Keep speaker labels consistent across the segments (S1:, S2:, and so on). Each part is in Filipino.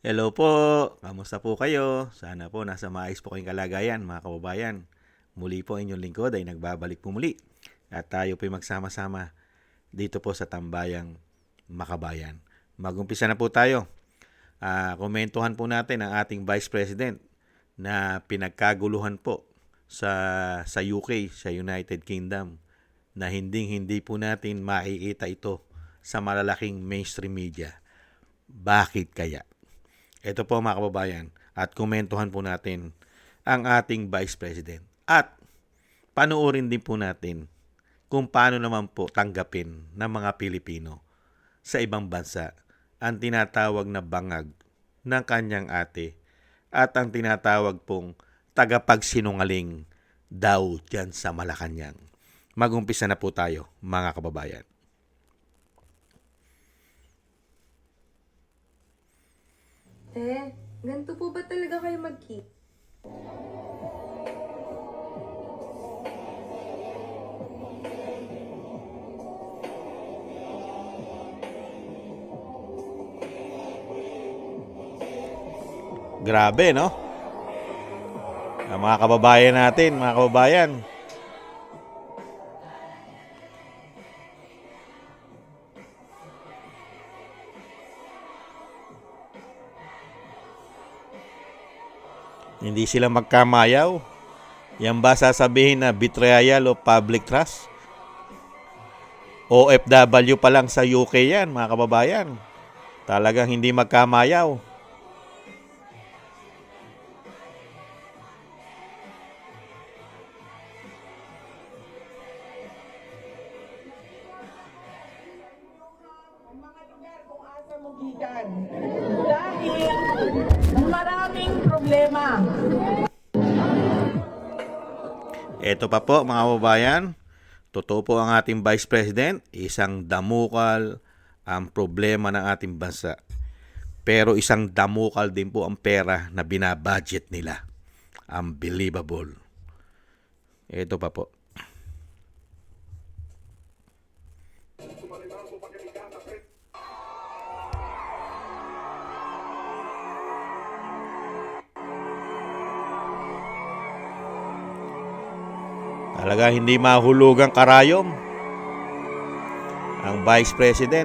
S1: Hello po, kamusta po kayo? Sana po nasa maayos po kayong kalagayan mga kababayan. Muli po inyong lingkod ay nagbabalik po muli at tayo po magsama-sama dito po sa Tambayang Makabayan. Magumpisa na po tayo. Komentuhan po natin ang ating Vice President na pinagkaguluhan po sa UK, sa United Kingdom na hindi po natin makikita ito sa malalaking mainstream media. Bakit kaya? Ito po mga kababayan at komentuhan po natin ang ating Vice President at panuorin din po natin kung paano naman po tanggapin ng mga Pilipino sa ibang bansa ang tinatawag na bangag ng kanyang ate at ang tinatawag pong tagapagsinungaling daw dyan sa Malacanang. Mag-umpisa na po tayo mga kababayan.
S2: Ganito po ba talaga kayo mag-keep?
S1: Grabe, no? Ang mga kababayan natin, mga kababayan. Hindi sila magkamayaw. Yan ba sasabihin na betrayal o public trust? OFW pa lang sa UK yan, mga kababayan. Talagang hindi magkamayaw.
S3: Dahil maraming problema.
S1: Ito pa po mga kababayan, totoo po ang ating Vice President, isang damukal ang problema ng ating bansa. Pero isang damukal din po ang pera na binabudget nila. Unbelievable. Ito pa po. Talaga hindi mahulugang karayom ang Vice President.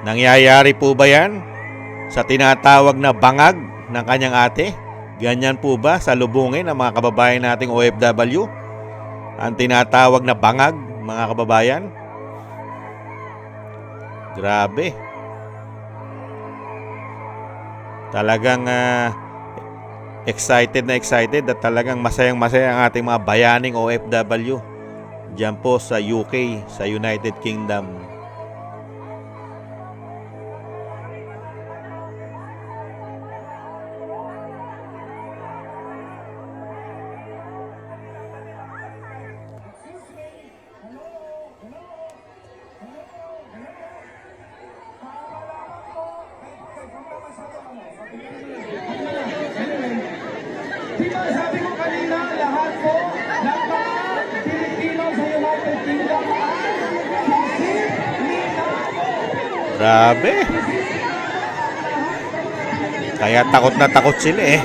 S1: Nangyayari po ba yan sa tinatawag na bangag ng kanyang ate? Ganyan po ba sa lubungin ng mga kababayan nating OFW? Ang tinatawag na bangag, mga kababayan? Grabe. Talagang excited at talagang masayang-masaya ang ating mga bayaning OFW diyan po sa UK, sa United Kingdom.
S3: Diba sabi ko kanina, lahat po ng mga Pilipino sa United Kingdom ay sisip.
S1: Grabe. Kaya takot na takot sila eh.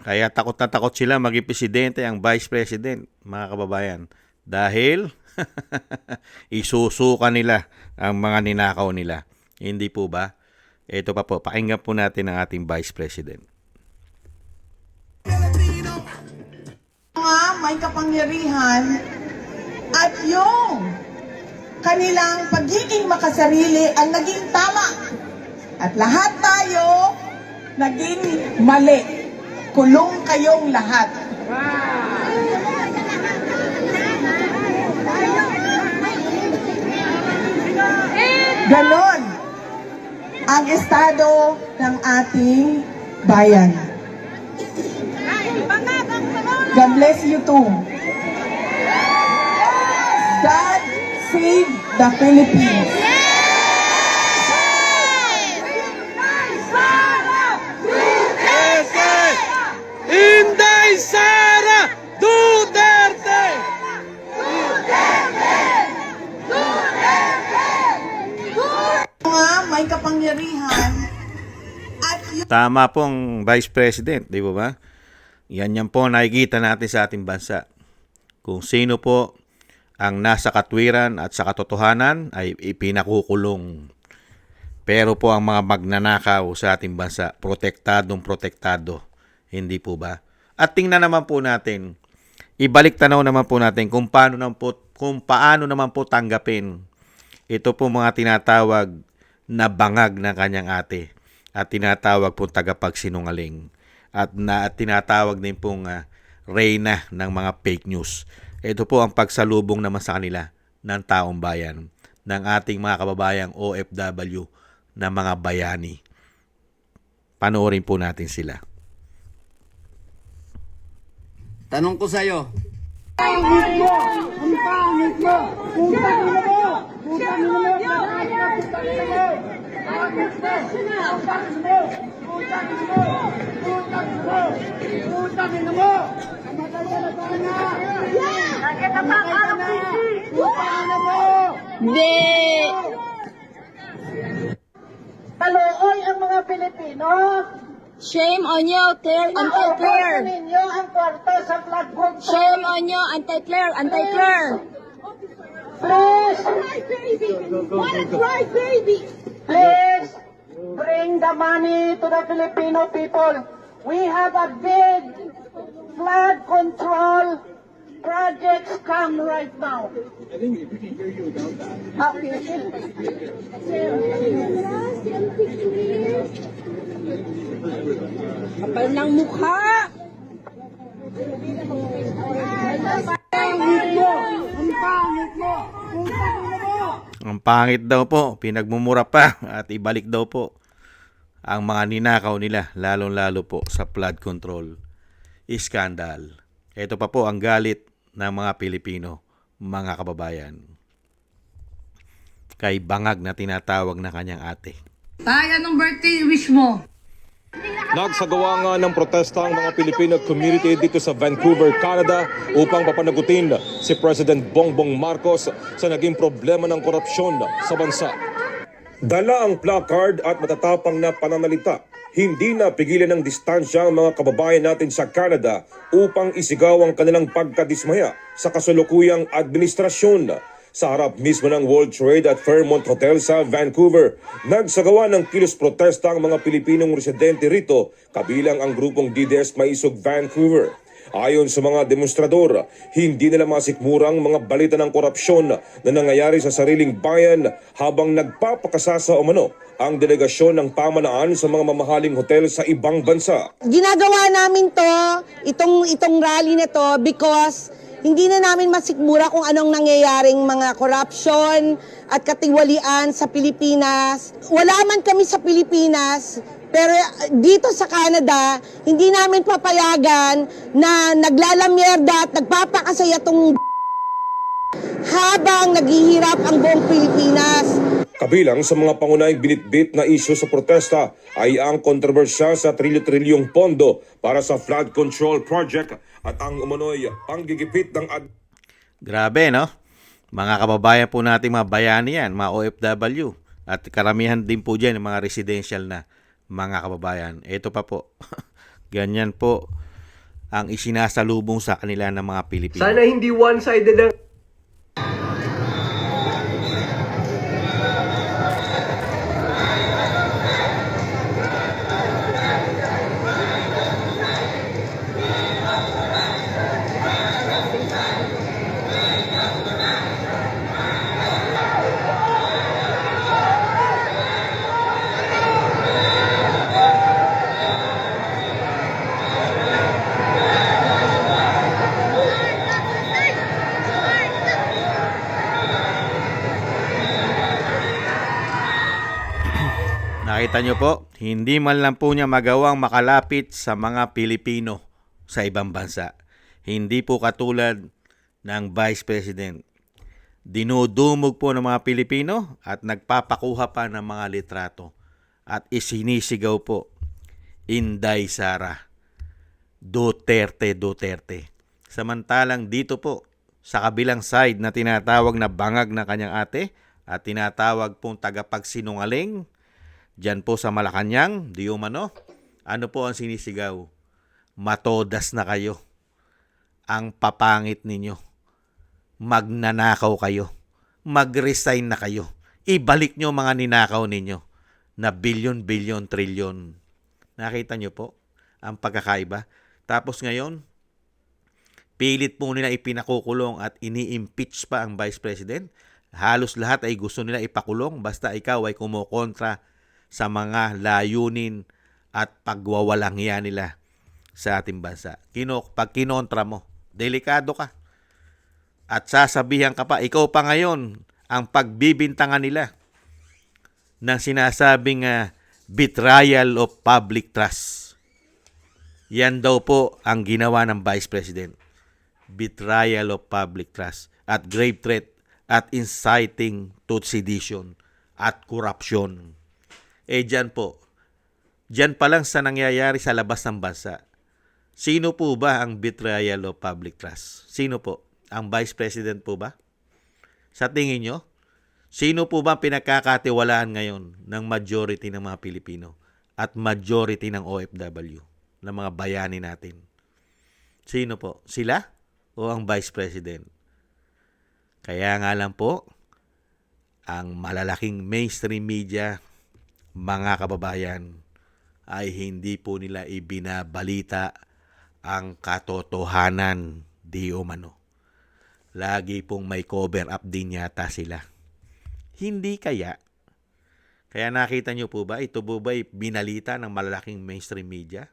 S1: Kaya takot na takot sila maging presidente ang Vice President, mga kababayan. Dahil isusuka nila ang mga ninakaw nila. Hindi po ba? Ito pa po, pakinggan po natin ang ating Vice President.
S4: Mga may kapangyarihan at yung kanilang pagiging makasarili ang naging tama. At lahat tayo naging mali. Kulong kayong lahat. Ganon ang estado ng ating bayan. God bless you too. God save the Philippines.
S3: Inday Sara Duterte!
S4: Mga may kapangyarihan at
S1: Tama pong Vice President, di ba ba? Yan po nakikita natin sa ating bansa. Kung sino po ang nasa katwiran at sa katotohanan ay ipinakukulong. Pero po ang mga magnanakaw sa ating bansa, protektado. Hindi po ba? At tingnan naman po natin, ibalik tanaw naman po natin kung paano naman po tanggapin ito po mga tinatawag na bangag ng kanyang ate at tinatawag po tagapagsinungaling at tinatawag din pong reyna ng mga fake news. Ito po ang pagsalubong naman sa kanila ng taong bayan, ng ating mga kababayang OFW na mga bayani. Panoorin po natin sila.
S5: Tanong ko sa'yo,
S6: Palooy ang mga Pilipino.
S7: Shame on you, Claire, anti-Claire.
S6: Ninyo ang kwarto sa flood control.
S7: Shame on you, anti-Claire, anti-Claire.
S6: Please,
S7: Cry, baby.
S6: please, bring the money to the Filipino people. We have a big flood control projects come right now. Okay.
S7: Kapal ng mukha.
S1: Ang pangit daw po, pinagmumura pa at ibalik daw po ang mga ninakaw nila, lalong-lalo po sa flood control scandal. Ito pa po ang galit ng mga Pilipino, mga kababayan, kay bangag na tinatawag na kanyang ate.
S8: Tay, anong birthday wish mo?
S9: Nagsagawa nga ng protesta ang mga Filipino community dito sa Vancouver, Canada upang papanagutin si President Bongbong Marcos sa naging problema ng korupsyon sa bansa. Dala ang placard at matatapang na pananalita. Hindi na pigilan ng distansya ang mga kababayan natin sa Canada upang isigaw ang kanilang pagkadismaya sa kasalukuyang administrasyon. Sa harap mismo ng World Trade at Fairmont Hotel sa Vancouver, nagsagawa ng kilos protesta ang mga Pilipinong residente rito, kabilang ang grupong DDS Maisog Vancouver. Ayon sa mga demonstrador, hindi nila masikmurang mga balita ng korupsyon na nangyayari sa sariling bayan habang nagpapakasasa umano ang delegasyon ng pamanaan sa mga mamahaling hotel sa ibang bansa.
S10: Ginagawa namin itong rally na to because hindi na namin masikmura kung anong nangyayaring mga corruption at katiwalian sa Pilipinas. Wala man kami sa Pilipinas, pero dito sa Canada, hindi namin papayagan na naglalamyerda at nagpapakasaya itong habang naghihirap ang buong Pilipinas.
S9: Kabilang sa mga pangunahing binitbit na isyu sa protesta ay ang kontrobersya sa trilyo-trilyong pondo para sa flood control project at ang umano'y panggigipit ng
S1: Grabe, no? Mga kababayan po natin, mga bayani yan, mga OFW. At karamihan din po dyan, mga residential na mga kababayan. Ito pa po, ganyan po ang isinasalubong sa kanila ng mga Pilipino.
S3: Sana hindi one-sided ang
S1: Nakita nyo po, hindi man lang po niya magawang makalapit sa mga Pilipino sa ibang bansa. Hindi po katulad ng Vice President. Dinudumog po ng mga Pilipino at nagpapakuha pa ng mga litrato. At isinisigaw po, Inday Sara Duterte. Samantalang dito po, sa kabilang side na tinatawag na bangag na kanyang ate at tinatawag pong tagapagsinungaling, dyan po sa Malacanang, di umano, ano po ang sinisigaw? Matodas na kayo. Ang papangit ninyo. Magnanakaw kayo. Mag-resign na kayo. Ibalik nyo mga ninakaw ninyo na bilyon, trilyon. Nakita nyo po ang pagkakaiba? Tapos ngayon, pilit po nila ipinakukulong at ini-impeach pa ang Vice President. Halos lahat ay gusto nila ipakulong basta ikaw ay kumukontra sa mga layunin at pagwawalang hiya nila sa ating bansa. Pag kinontra mo, delikado ka. At sasabihan ka pa, ikaw pa ngayon ang pagbibintangan nila ng sinasabing betrayal of public trust. Yan daw po ang ginawa ng Vice President. Betrayal of public trust at grave threat at inciting to sedition at corruption. Dyan po. Dyan pa lang sa nangyayari sa labas ng bansa. Sino po ba ang betrayal of public trust? Sino po? Ang Vice President po ba? Sa tingin nyo? Sino po ba pinagkakatiwalaan ngayon ng majority ng mga Pilipino at majority ng OFW? Ng mga bayani natin. Sino po? Sila o ang Vice President? Kaya nga lang po, ang malalaking mainstream media, mga kababayan, ay hindi po nila ibinabalita ang katotohanan di umano. Lagi pong may cover up din yata sila. Hindi kaya? Kaya nakita nyo po ba, ito po ba binalita ng malalaking mainstream media?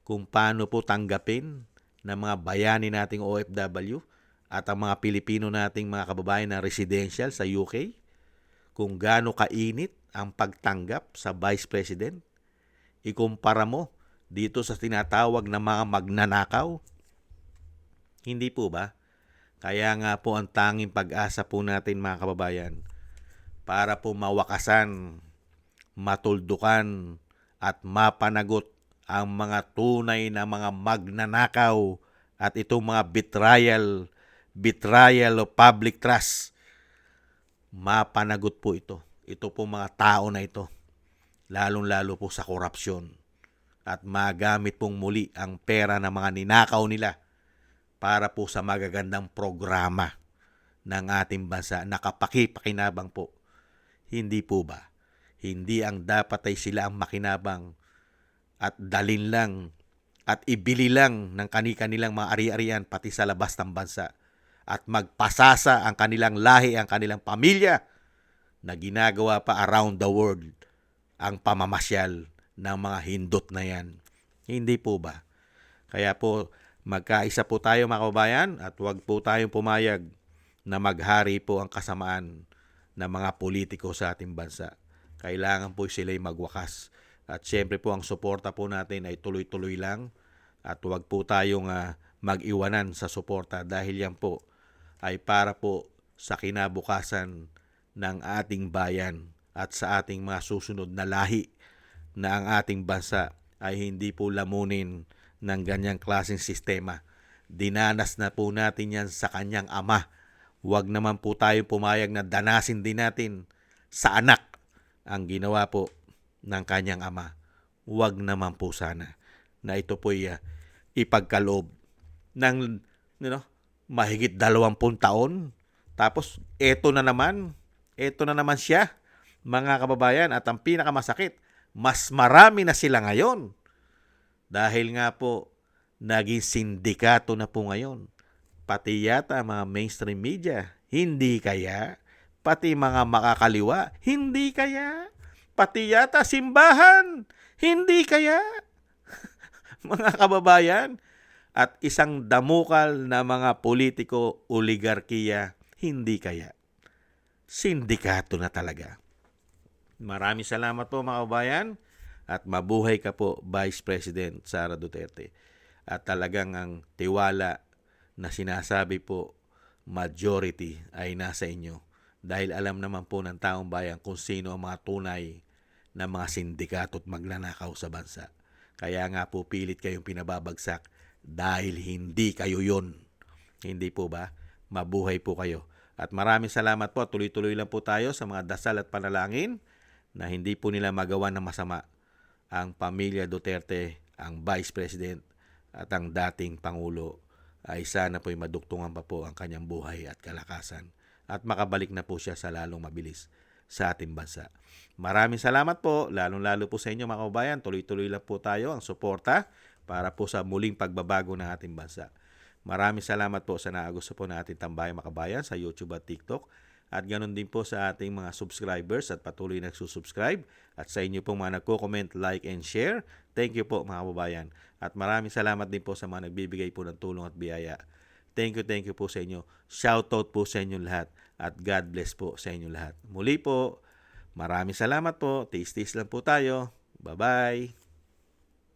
S1: Kung paano po tanggapin ng mga bayani nating OFW at ang mga Pilipino nating mga kababayan na residential sa UK, kung gaano kainit ang pagtanggap sa Vice President, ikumpara mo dito sa tinatawag na mga magnanakaw. Hindi po ba? Kaya nga po ang tanging pag-asa po natin mga kababayan para po mawakasan, matuldukan at mapanagot ang mga tunay na mga magnanakaw at itong mga betrayal of public trust. Mapanagot po ito. Ito po mga tao na ito. Lalong-lalo po sa korupsyon. At magamit pong muli ang pera ng mga ninakaw nila para po sa magagandang programa ng ating bansa. Nakapakipakinabang po. Hindi po ba? Hindi ang dapat ay sila ang makinabang at dalin lang at ibili lang ng kanilang mga ari-arian pati sa labas ng bansa at magpasasa ang kanilang lahi, ang kanilang pamilya na ginagawa pa around the world ang pamamasyal ng mga hindot na yan. Hindi po ba? Kaya po magkaisa po tayo mga kababayan at huwag po tayong pumayag na maghari po ang kasamaan ng mga politiko sa ating bansa. Kailangan po sila'y magwakas. At syempre po ang suporta po natin ay tuloy-tuloy lang at huwag po tayong mag-iwanan sa suporta dahil yan po ay para po sa kinabukasan ng ating bayan at sa ating mga susunod na lahi na ang ating bansa ay hindi po lamunin ng ganyang klaseng sistema. Dinanas na po natin yan sa kanyang ama. Huwag naman po tayo pumayag na danasin din natin sa anak ang ginawa po ng kanyang ama. Huwag naman po sana na ito po ipagkaloob ng mahigit 20 taon. Tapos eto na naman siya mga kababayan at ang pinakamasakit, mas marami na sila ngayon. Dahil nga po naging sindikato na po ngayon. Pati yata mga mainstream media, hindi kaya? Pati mga makakaliwa, hindi kaya? Pati yata simbahan, hindi kaya? Mga kababayan, at isang damukal na mga politiko, oligarkiya, hindi kaya? Sindikato na talaga. Maraming salamat po mga kababayan at mabuhay ka po Vice President Sara Duterte. At talagang ang tiwala na sinasabi po majority ay nasa inyo. Dahil alam naman po ng taong bayan kung sino ang mga tunay na mga sindikato at magnanakaw sa bansa. Kaya nga po pilit kayong pinababagsak dahil hindi kayo yun. Hindi po ba? Mabuhay po kayo. At maraming salamat po. Tuloy-tuloy lang po tayo sa mga dasal at panalangin na hindi po nila magawa ng masama ang pamilya Duterte, ang Vice President at ang dating Pangulo ay sana po'y maduktungan pa po ang kanyang buhay at kalakasan at makabalik na po siya sa lalong mabilis sa ating bansa. Maraming salamat po, lalong-lalo po sa inyo mga kababayan. Tuloy-tuloy lang po tayo ang suporta para po sa muling pagbabago ng ating bansa. Maraming salamat po sa naagusto po na ating tambayang mga kababayan sa YouTube at TikTok. At ganoon din po sa ating mga subscribers at patuloy nagsusubscribe. At sa inyo pong mga nagko-comment, like, and share. Thank you po mga kababayan. At maraming salamat din po sa mga nagbibigay po ng tulong at biyaya. Thank you po sa inyo. Shoutout po sa inyo lahat. At God bless po sa inyo lahat. Muli po, maraming salamat po. Tiis-tiis lang po tayo. Bye-bye.